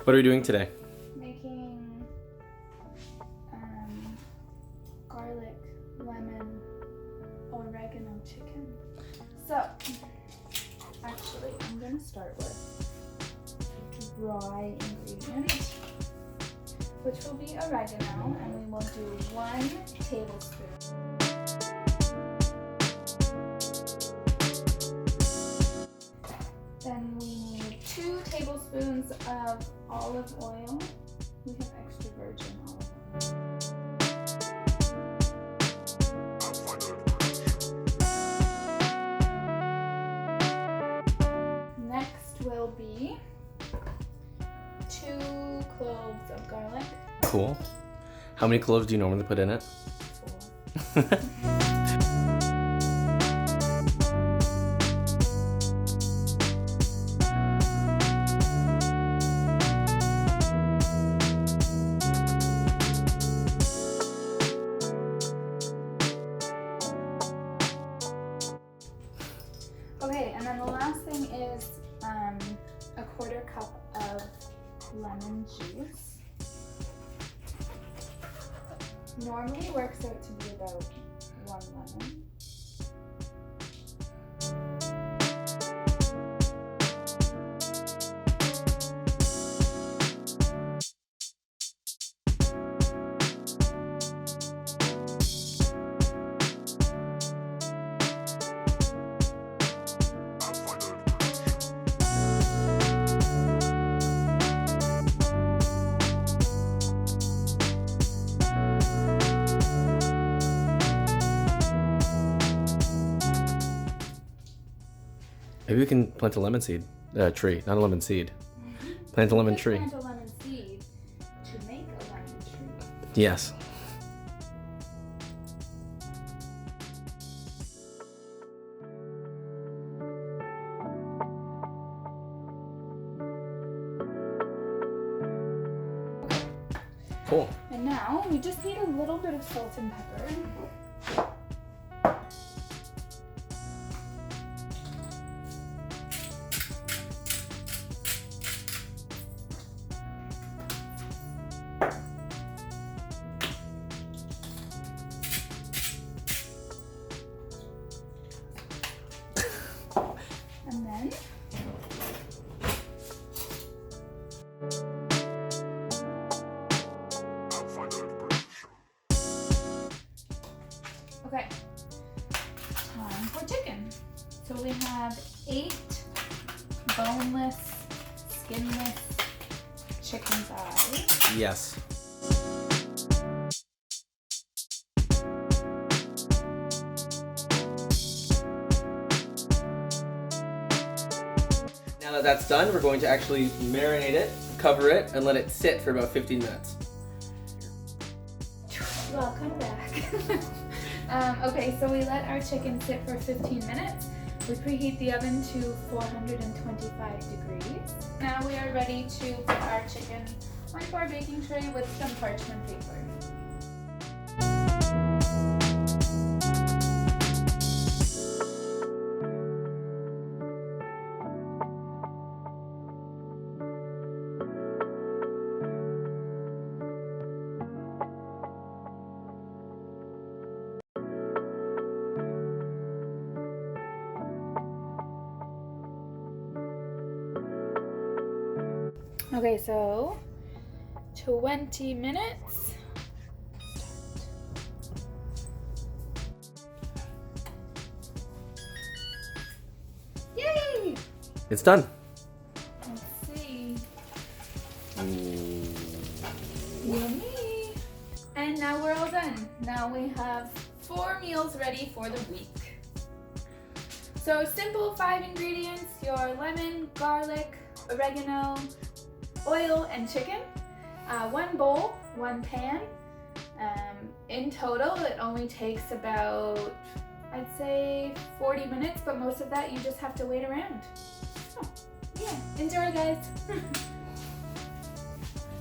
What are we doing today? Making garlic, lemon, oregano chicken. So, actually, I'm gonna start with dry ingredient, which will be oregano, and we will do 1 tablespoon. Then we need 2 tablespoons of olive oil. We have extra virgin olive oil. Next will be 2 cloves of garlic. Cool. How many cloves do you normally put in it? 4. Okay, and then the last thing is a 1/4 cup of lemon juice. Normally works out to be about 1 lemon. Maybe we can plant a lemon seed tree, not a lemon seed. Plant a lemon tree. Plant a lemon seed to make a lemon tree. Yes. Cool. And now we just need a little bit of salt and pepper. And then okay, time for chicken. So we have 8 boneless, skinless chicken thighs. Yes. Now that that's done, we're going to actually marinate it, cover it, and let it sit for about 15 minutes. Welcome back. Okay, so we let our chicken sit for 15 minutes. We preheat the oven to 425 degrees. Now we are ready to put our chicken onto our baking tray with some parchment paper. Okay, so 20 minutes. Yay! It's done. Let's see. Yummy! And now we're all done. Now we have 4 meals ready for the week. So simple 5 ingredients, your lemon, garlic, oregano, oil, and chicken. 1 bowl, 1 pan. In total, it only takes about, I'd say, 40 minutes, but most of that you just have to wait around. So, yeah, enjoy guys.